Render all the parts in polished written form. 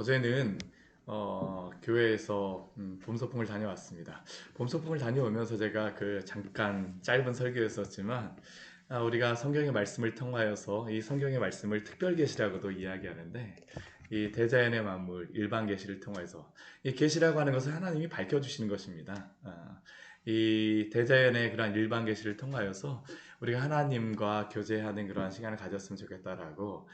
어제는 교회에서 봄소풍을 다녀왔습니다. 봄소풍을 다녀오면서 제가 그 잠깐 짧은 설교였었지만 우리가 성경의 말씀을 통하여서 이 성경의 말씀을 특별 계시라고도 이야기하는데 이 대자연의 만물 일반 계시를 통해서 이 계시라고 하는 것을 하나님이 밝혀주시는 것입니다. 이 대자연의 그러한 일반 계시를 통하여서 우리가 하나님과 교제하는 그러한 시간을 가졌으면 좋겠다라고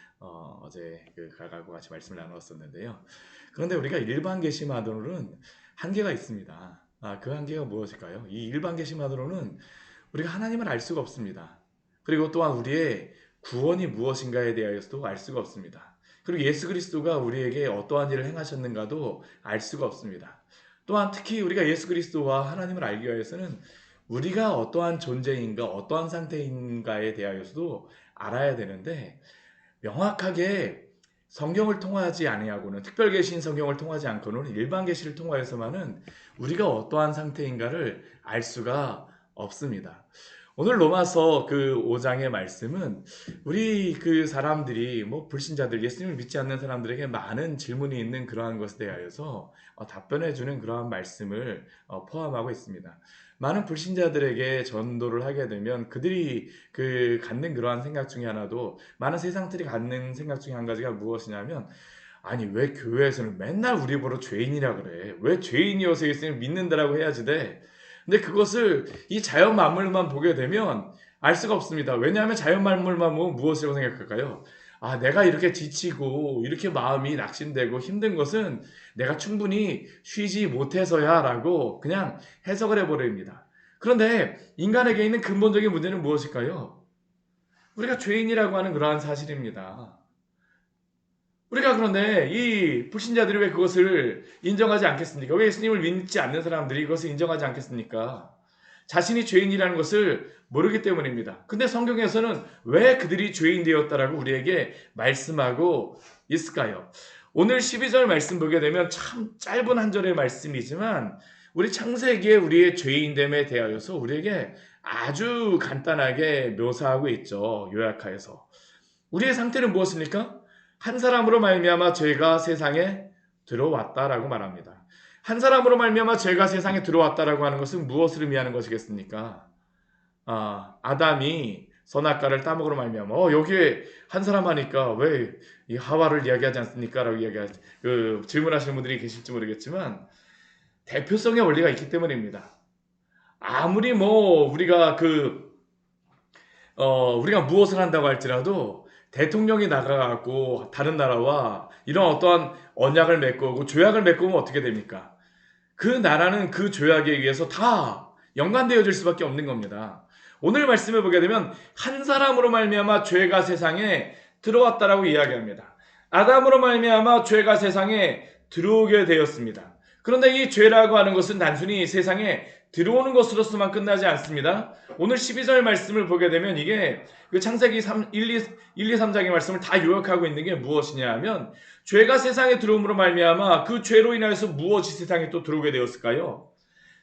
어제 그 가가고 같이 말씀을 나누었었는데요. 그런데 우리가 일반 계시만으로는 한계가 있습니다. 그 한계가 무엇일까요? 이 일반 계시만으로는 우리가 하나님을 알 수가 없습니다. 그리고 또한 우리의 구원이 무엇인가에 대하여서도 알 수가 없습니다. 그리고 예수 그리스도가 우리에게 어떠한 일을 행하셨는가도 알 수가 없습니다. 또한 특히 우리가 예수 그리스도와 하나님을 알기 위해서는 우리가 어떠한 존재인가, 어떠한 상태인가에 대하여서도 알아야 되는데 명확하게 성경을 통하지 아니하고는 특별 계시인 성경을 통하지 않고는 일반 계시를 통하여서만은 우리가 어떠한 상태인가를 알 수가 없습니다. 오늘 로마서 그 5장의 말씀은 우리 그 사람들이 뭐 불신자들 예수님을 믿지 않는 사람들에게 많은 질문이 있는 그러한 것에 대하여서 답변해 주는 그러한 말씀을 포함하고 있습니다. 많은 불신자들에게 전도를 하게 되면 그들이 그 갖는 그러한 생각 중에 하나도 많은 세상들이 갖는 생각 중에 한 가지가 무엇이냐면 아니 왜 교회에서는 맨날 우리 보러 죄인이라 그래? 왜 죄인이어서 예수님을 믿는다라고 해야지 돼? 근데 그것을 이 자연 만물만 보게 되면 알 수가 없습니다. 왜냐하면 자연 만물만 보면 무엇이라고 생각할까요? 내가 이렇게 지치고 이렇게 마음이 낙심되고 힘든 것은 내가 충분히 쉬지 못해서야 라고 그냥 해석을 해버립니다. 그런데 인간에게 있는 근본적인 문제는 무엇일까요? 우리가 죄인이라고 하는 그러한 사실입니다. 우리가 그런데 이 불신자들이 왜 그것을 인정하지 않겠습니까? 왜 예수님을 믿지 않는 사람들이 그것을 인정하지 않겠습니까? 자신이 죄인이라는 것을 모르기 때문입니다. 근데 성경에서는 왜 그들이 죄인 되었다라고 우리에게 말씀하고 있을까요? 오늘 12절 말씀 보게 되면 참 짧은 한 절의 말씀이지만 우리 창세기에 우리의 죄인됨에 대하여서 우리에게 아주 간단하게 묘사하고 있죠. 요약하여서. 우리의 상태는 무엇입니까? 한 사람으로 말미암아 죄가 세상에 들어왔다라고 말합니다. 한 사람으로 말미암아 죄가 세상에 들어왔다라고 하는 것은 무엇을 의미하는 것이겠습니까? 아담이 선악과를 따먹으로 말미암아 여기에 한 사람 하니까 왜 이 하와를 이야기하지 않습니까? 라고 질문하시는 분들이 계실지 모르겠지만 대표성의 원리가 있기 때문입니다. 아무리 뭐 우리가 무엇을 한다고 할지라도 대통령이 나가갖고 다른 나라와 이런 어떠한 언약을 맺고 오고 조약을 맺고 오면 어떻게 됩니까? 그 나라는 그 조약에 의해서 다 연관되어질 수밖에 없는 겁니다. 오늘 말씀을 보게 되면 한 사람으로 말미암아 죄가 세상에 들어왔다라고 이야기합니다. 아담으로 말미암아 죄가 세상에 들어오게 되었습니다. 그런데 이 죄라고 하는 것은 단순히 세상에 들어오는 것으로서만 끝나지 않습니다. 오늘 12절 말씀을 보게 되면 이게 그 창세기 1, 2, 3장의 말씀을 다 요약하고 있는 게 무엇이냐 하면 죄가 세상에 들어옴으로 말미암아 그 죄로 인하여서 무엇이 세상에 또 들어오게 되었을까요?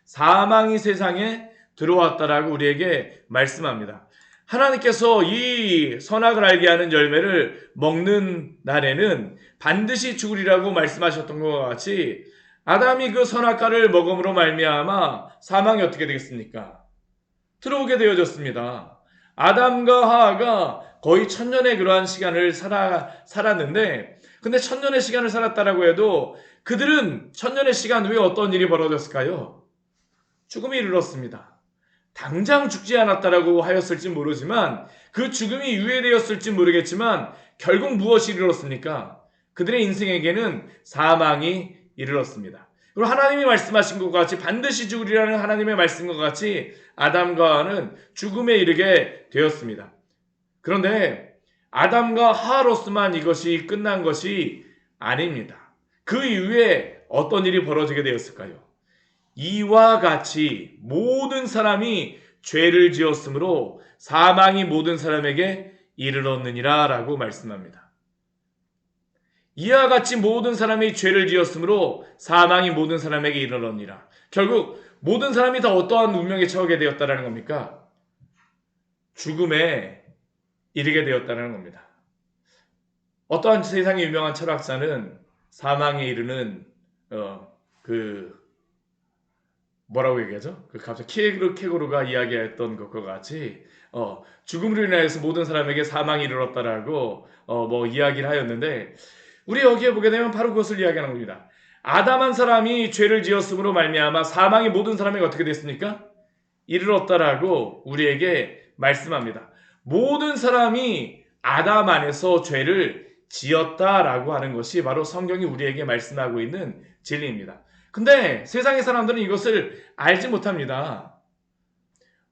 사망이 세상에 들어왔다라고 우리에게 말씀합니다. 하나님께서 이 선악을 알게 하는 열매를 먹는 날에는 반드시 죽으리라고 말씀하셨던 것과 같이 아담이 그 선악과를 먹음으로 말미암아 사망이 어떻게 되겠습니까? 들어오게 되어졌습니다. 아담과 하하가 거의 1000년의 그러한 시간을 살았는데 근데 1000년의 시간을 살았다라고 해도 그들은 1000년의 시간 후에 어떤 일이 벌어졌을까요? 죽음이 이르렀습니다. 당장 죽지 않았다라고 하였을지 모르지만 그 죽음이 유예되었을지 모르겠지만 결국 무엇이 이르렀습니까? 그들의 인생에게는 사망이 이르렀습니다. 그리고 하나님이 말씀하신 것과 같이 반드시 죽으리라는 하나님의 말씀과 같이 아담과 하와는 죽음에 이르게 되었습니다. 그런데 아담과 하와로서만 이것이 끝난 것이 아닙니다. 그 이후에 어떤 일이 벌어지게 되었을까요? 이와 같이 모든 사람이 죄를 지었으므로 사망이 모든 사람에게 이르렀느니라 라고 말씀합니다. 이와 같이 모든 사람이 죄를 지었으므로 사망이 모든 사람에게 이르렀느니라. 결국 모든 사람이 다 어떠한 운명에 처하게 되었다는 겁니까? 죽음에 이르게 되었다는 겁니다. 어떠한 세상의 유명한 철학자는 사망에 이르는 그 뭐라고 얘기하죠? 그 갑자기 케고르가 이야기했던 것과 같이 죽음으로 인하여서 모든 사람에게 사망이 이르렀다라고 뭐 이야기를 하였는데, 우리 여기에 보게 되면 바로 그것을 이야기하는 겁니다. 아담 한 사람이 죄를 지었으므로 말미암아 사망이 모든 사람에게 어떻게 됐습니까? 이르렀다라고 우리에게 말씀합니다. 모든 사람이 아담 안에서 죄를 지었다라고 하는 것이 바로 성경이 우리에게 말씀하고 있는 진리입니다. 근데 세상의 사람들은 이것을 알지 못합니다.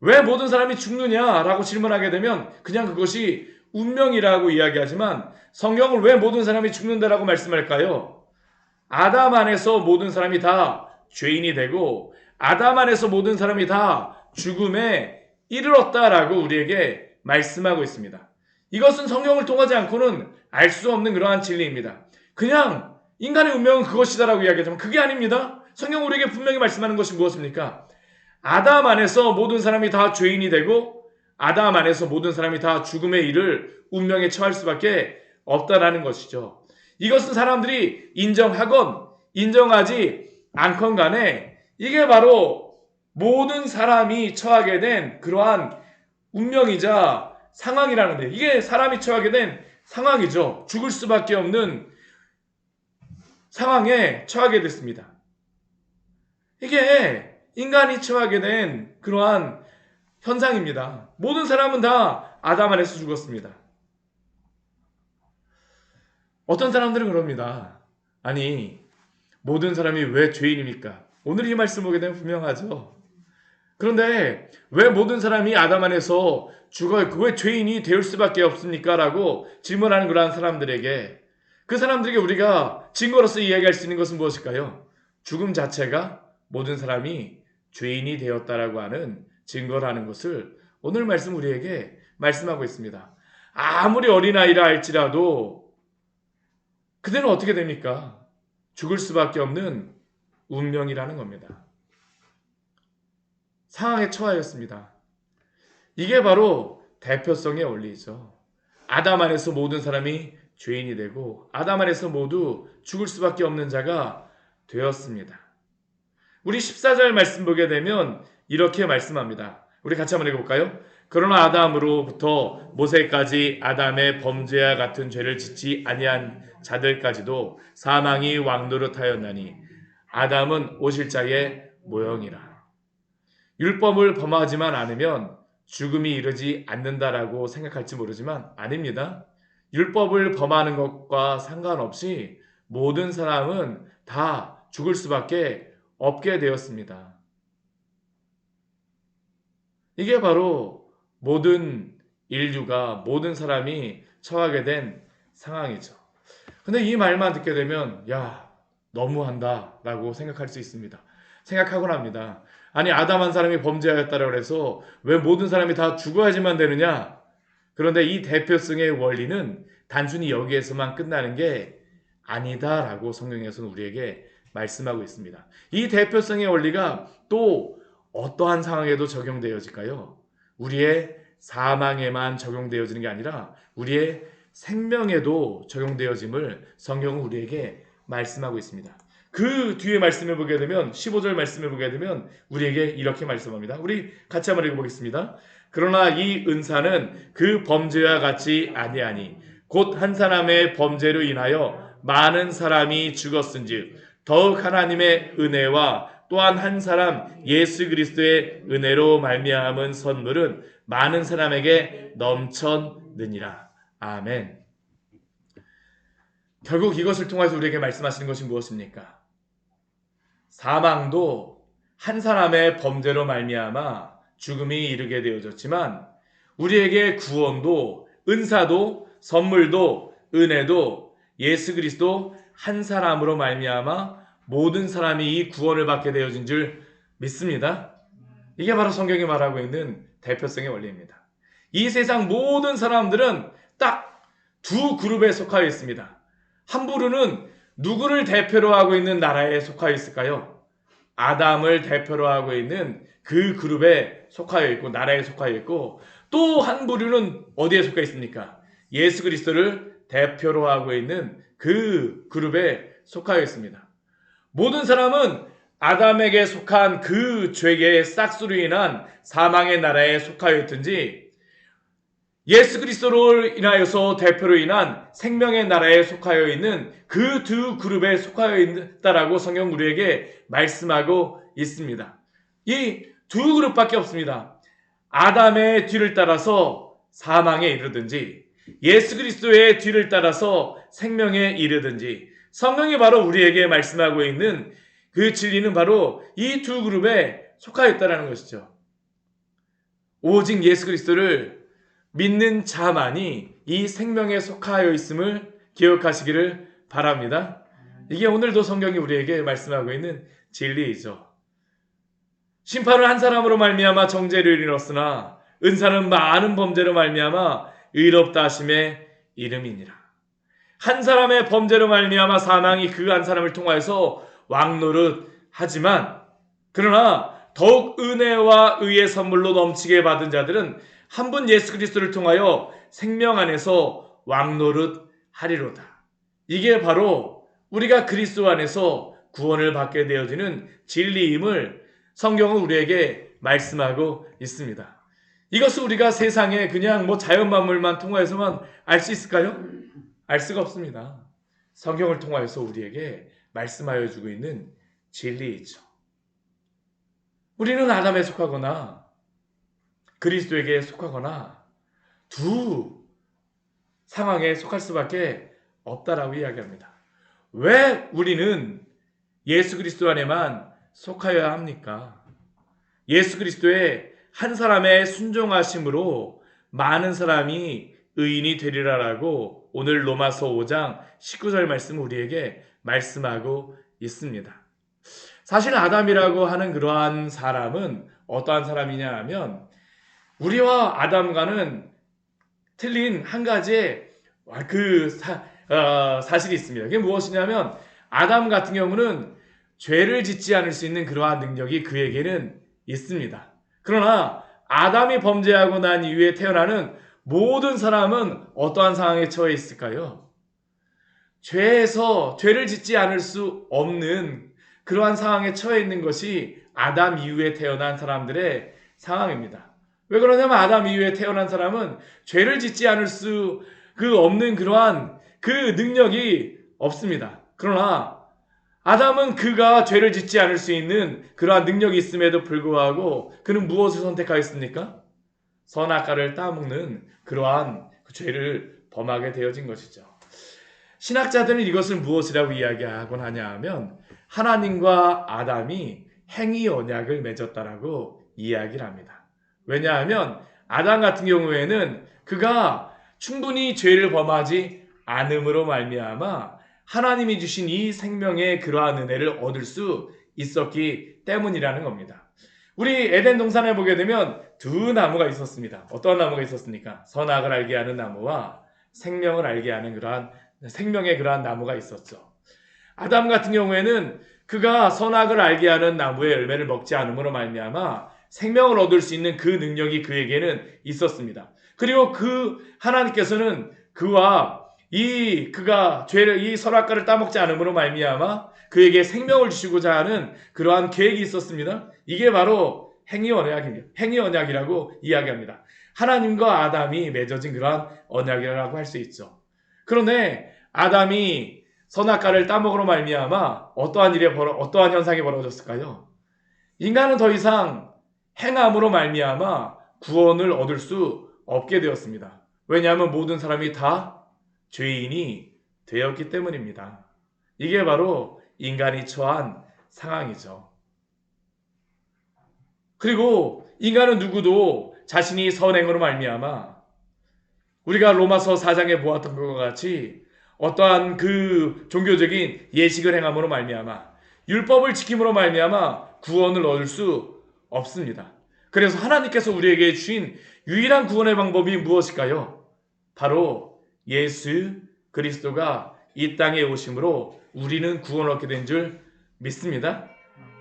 왜 모든 사람이 죽느냐라고 질문하게 되면 그냥 그것이 운명이라고 이야기하지만, 성경을 왜 모든 사람이 죽는다라고 말씀할까요? 아담 안에서 모든 사람이 다 죄인이 되고 아담 안에서 모든 사람이 다 죽음에 이르렀다라고 우리에게 말씀하고 있습니다. 이것은 성경을 통하지 않고는 알 수 없는 그러한 진리입니다. 그냥 인간의 운명은 그것이다라고 이야기하지만 그게 아닙니다. 성경 우리에게 분명히 말씀하는 것이 무엇입니까? 아담 안에서 모든 사람이 다 죄인이 되고 아담 안에서 모든 사람이 다 죽음의 일을 운명에 처할 수밖에 없다라는 것이죠. 이것은 사람들이 인정하건 인정하지 않건 간에 이게 바로 모든 사람이 처하게 된 그러한 운명이자 상황이라는데, 이게 사람이 처하게 된 상황이죠. 죽을 수밖에 없는 상황에 처하게 됐습니다. 이게 인간이 처하게 된 그러한 현상입니다. 모든 사람은 다 아담 안에서 죽었습니다. 어떤 사람들은 그럽니다. 아니, 모든 사람이 왜 죄인입니까? 오늘 이 말씀 보게 되면 분명하죠. 그런데 왜 모든 사람이 아담 안에서 죽어요? 왜 죄인이 될 수밖에 없습니까? 라고 질문하는 그러한 사람들에게, 그 사람들에게 우리가 증거로서 이야기할 수 있는 것은 무엇일까요? 죽음 자체가 모든 사람이 죄인이 되었다라고 하는 증거라는 것을 오늘 말씀 우리에게 말씀하고 있습니다. 아무리 어린아이라 할지라도 그대는 어떻게 됩니까? 죽을 수밖에 없는 운명이라는 겁니다. 상황에 처하였습니다. 이게 바로 대표성의 원리죠. 아담 안에서 모든 사람이 죄인이 되고 아담 안에서 모두 죽을 수밖에 없는 자가 되었습니다. 우리 14절 말씀 보게 되면 이렇게 말씀합니다. 우리 같이 한번 읽어볼까요? 그러나 아담으로부터 모세까지 아담의 범죄와 같은 죄를 짓지 아니한 자들까지도 사망이 왕노릇하였나니 아담은 오실자의 모형이라. 율법을 범하지만 않으면 죽음이 이르지 않는다라고 생각할지 모르지만 아닙니다. 율법을 범하는 것과 상관없이 모든 사람은 다 죽을 수밖에 없게 되었습니다. 이게 바로 모든 인류가, 모든 사람이 처하게 된 상황이죠. 근데 이 말만 듣게 되면 야, 너무한다 라고 생각할 수 있습니다. 생각하곤 합니다. 아니, 아담 한 사람이 범죄하였다라고 해서 왜 모든 사람이 다 죽어야지만 되느냐? 그런데 이 대표성의 원리는 단순히 여기에서만 끝나는 게 아니다라고 성경에서는 우리에게 말씀하고 있습니다. 이 대표성의 원리가 또 어떠한 상황에도 적용되어질까요? 우리의 사망에만 적용되어지는 게 아니라 우리의 생명에도 적용되어짐을 성경은 우리에게 말씀하고 있습니다. 그 뒤에 말씀을 보게 되면 15절 말씀을 보게 되면 우리에게 이렇게 말씀합니다. 우리 같이 한번 읽어보겠습니다. 그러나 이 은사는 그 범죄와 같이 아니하니 곧 한 사람의 범죄로 인하여 많은 사람이 죽었은즉 더욱 하나님의 은혜와 또한 한 사람 예수 그리스도의 은혜로 말미암은 선물은 많은 사람에게 넘쳤느니라. 아멘. 결국 이것을 통해서 우리에게 말씀하시는 것이 무엇입니까? 사망도 한 사람의 범죄로 말미암아 죽음이 이르게 되어졌지만 우리에게 구원도 은사도 선물도 은혜도 예수 그리스도 한 사람으로 말미암아 모든 사람이 이 구원을 받게 되어진 줄 믿습니다. 이게 바로 성경이 말하고 있는 대표성의 원리입니다. 이 세상 모든 사람들은 딱 두 그룹에 속하여 있습니다. 한 부류는 누구를 대표로 하고 있는 나라에 속하여 있을까요? 아담을 대표로 하고 있는 그 그룹에 속하여 있고 나라에 속하여 있고, 또 한 부류는 어디에 속해 있습니까? 예수 그리스도를 대표로 하고 있는 그 그룹에 속하여 있습니다. 모든 사람은 아담에게 속한 그 죄의 싹수로 인한 사망의 나라에 속하여 있든지 예수 그리스도로 인하여서 대표로 인한 생명의 나라에 속하여 있는 그 두 그룹에 속하여 있다라고 성경 우리에게 말씀하고 있습니다. 이 두 그룹밖에 없습니다. 아담의 뒤를 따라서 사망에 이르든지 예수 그리스도의 뒤를 따라서 생명에 이르든지 성경이 바로 우리에게 말씀하고 있는 그 진리는 바로 이 두 그룹에 속하여 있다는 것이죠. 오직 예수 그리스도를 믿는 자만이 이 생명에 속하여 있음을 기억하시기를 바랍니다. 이게 오늘도 성경이 우리에게 말씀하고 있는 진리이죠. 심판은 한 사람으로 말미암아 정죄를 이뤘으나 은사는 많은 범죄로 말미암아 의롭다 하심의 이름이니라. 한 사람의 범죄로 말미암아 사망이 그 한 사람을 통하여서 왕노릇 하지만 그러나 더욱 은혜와 의의 선물로 넘치게 받은 자들은 한 분 예수 그리스도를 통하여 생명 안에서 왕노릇 하리로다. 이게 바로 우리가 그리스도 안에서 구원을 받게 되어지는 진리임을 성경은 우리에게 말씀하고 있습니다. 이것을 우리가 세상에 그냥 자연 만물만 통하여서만 알 수 있을까요? 알 수가 없습니다. 성경을 통하여서 우리에게 말씀하여 주고 있는 진리이죠. 우리는 아담에 속하거나 그리스도에게 속하거나 두 상황에 속할 수밖에 없다라고 이야기합니다. 왜 우리는 예수 그리스도 안에만 속하여야 합니까? 예수 그리스도의 한 사람의 순종하심으로 많은 사람이 의인이 되리라라고 오늘 로마서 5장 19절 말씀 우리에게 말씀하고 있습니다. 사실 아담이라고 하는 그러한 사람은 어떠한 사람이냐 하면 우리와 아담과는 틀린 한 가지의 사실이 있습니다. 그게 무엇이냐면 아담 같은 경우는 죄를 짓지 않을 수 있는 그러한 능력이 그에게는 있습니다. 그러나 아담이 범죄하고 난 이후에 태어나는 모든 사람은 어떠한 상황에 처해 있을까요? 죄를 짓지 않을 수 없는 그러한 상황에 처해 있는 것이 아담 이후에 태어난 사람들의 상황입니다. 왜 그러냐면 아담 이후에 태어난 사람은 죄를 짓지 않을 수 없는 그러한 그 능력이 없습니다. 그러나 아담은 그가 죄를 짓지 않을 수 있는 그러한 능력이 있음에도 불구하고 그는 무엇을 선택하였습니까? 선악과를 따먹는 그러한 죄를 범하게 되어진 것이죠. 신학자들은 이것을 무엇이라고 이야기하곤 하냐 하면 하나님과 아담이 행위 언약을 맺었다라고 이야기를 합니다. 왜냐하면 아담 같은 경우에는 그가 충분히 죄를 범하지 않음으로 말미암아 하나님이 주신 이 생명의 그러한 은혜를 얻을 수 있었기 때문이라는 겁니다. 우리 에덴 동산에 보게 되면 두 나무가 있었습니다. 어떤 나무가 있었습니까? 선악을 알게 하는 나무와 생명을 알게 하는 그러한 생명의 그러한 나무가 있었죠. 아담 같은 경우에는 그가 선악을 알게 하는 나무의 열매를 먹지 않음으로 말미암아 생명을 얻을 수 있는 그 능력이 그에게는 있었습니다. 그리고 하나님께서는 그가 이 선악과를 따먹지 않음으로 말미암아 그에게 생명을 주시고자 하는 그러한 계획이 있었습니다. 이게 바로 행위 언약이라고 이야기합니다. 하나님과 아담이 맺어진 그러한 언약이라고 할 수 있죠. 그런데 아담이 선악과를 따먹으로 말미암아 어떠한 현상이 벌어졌을까요? 인간은 더 이상 행함으로 말미암아 구원을 얻을 수 없게 되었습니다. 왜냐하면 모든 사람이 다 죄인이 되었기 때문입니다. 이게 바로 인간이 처한 상황이죠. 그리고 인간은 누구도 자신이 선행으로 말미암아 우리가 로마서 4장에 보았던 것과 같이 어떠한 그 종교적인 예식을 행함으로 말미암아 율법을 지킴으로 말미암아 구원을 얻을 수 없습니다. 그래서 하나님께서 우리에게 주신 유일한 구원의 방법이 무엇일까요? 바로 예수 그리스도가 이 땅에 오심으로 우리는 구원을 얻게 된 줄 믿습니다.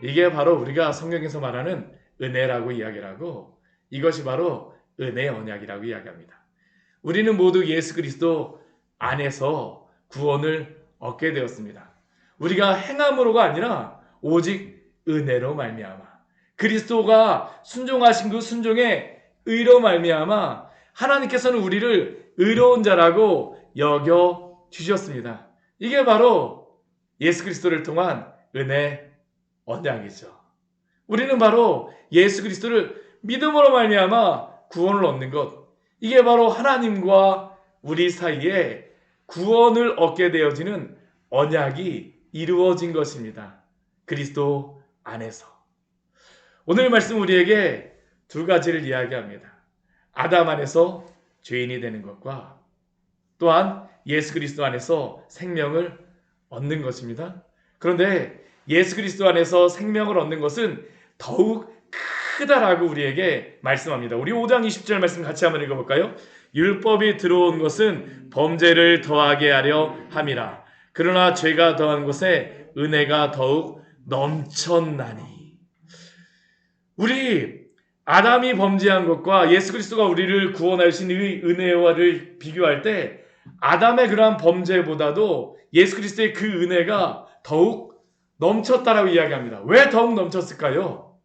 이게 바로 우리가 성경에서 말하는 은혜라고 이야기를 하고 이것이 바로 은혜의 언약이라고 이야기합니다. 우리는 모두 예수 그리스도 안에서 구원을 얻게 되었습니다. 우리가 행함으로가 아니라 오직 은혜로 말미암아 그리스도가 순종하신 그 순종의 의로 말미암아 하나님께서는 우리를 의로운 자라고 여겨 주셨습니다. 이게 바로 예수 그리스도를 통한 은혜 언약이죠. 우리는 바로 예수 그리스도를 믿음으로 말미암아 구원을 얻는 것, 이게 바로 하나님과 우리 사이에 구원을 얻게 되어지는 언약이 이루어진 것입니다. 그리스도 안에서. 오늘 말씀 우리에게 두 가지를 이야기합니다. 아담 안에서 죄인이 되는 것과 또한 예수 그리스도 안에서 생명을 얻는 것입니다. 그런데 예수 그리스도 안에서 생명을 얻는 것은 더욱 크다라고 우리에게 말씀합니다. 우리 5장 20절 말씀 같이 한번 읽어볼까요? 율법이 들어온 것은 범죄를 더하게 하려 함이라. 그러나 죄가 더한 곳에 은혜가 더욱 넘쳤나니. 우리 아담이 범죄한 것과 예수 그리스도가 우리를 구원하신 이 은혜와를 비교할 때 아담의 그러한 범죄보다도 예수 그리스도의 그 은혜가 더욱 넘쳤다라고 이야기합니다. 왜 더욱 넘쳤을까요?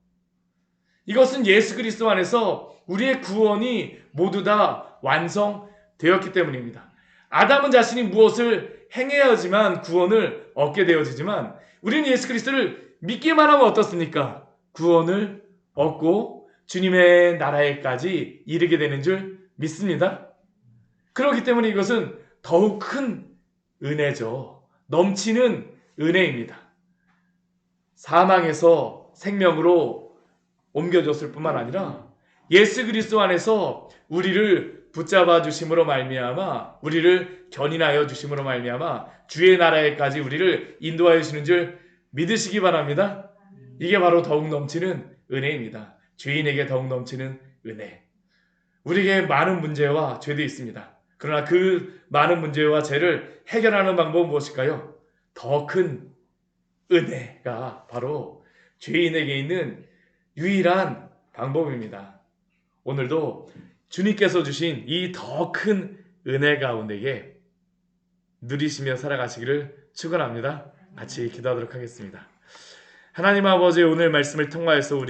이것은 예수 그리스도 안에서 우리의 구원이 모두 다 완성되었기 때문입니다. 아담은 자신이 무엇을 행해야지만 구원을 얻게 되어지지만 우리는 예수 그리스도를 믿기만 하면 어떻습니까? 구원을 얻고 주님의 나라에까지 이르게 되는 줄 믿습니다. 그렇기 때문에 이것은 더욱 큰 은혜죠. 넘치는 은혜입니다. 사망에서 생명으로 옮겨졌을 뿐만 아니라 예수 그리스도 안에서 우리를 붙잡아 주심으로 말미암아 우리를 견인하여 주심으로 말미암아 주의 나라에까지 우리를 인도하여 주시는 줄 믿으시기 바랍니다. 이게 바로 더욱 넘치는 은혜입니다. 죄인에게 더욱 넘치는 은혜. 우리에게 많은 문제와 죄도 있습니다. 그러나 그 많은 문제와 죄를 해결하는 방법은 무엇일까요? 더 큰 은혜가 바로 죄인에게 있는 유일한 방법입니다. 오늘도 주님께서 주신 이 더 큰 은혜 가운데에 누리시며 살아가시기를 축원합니다. 같이 기도하도록 하겠습니다. 하나님 아버지, 오늘 말씀을 통하여서 우리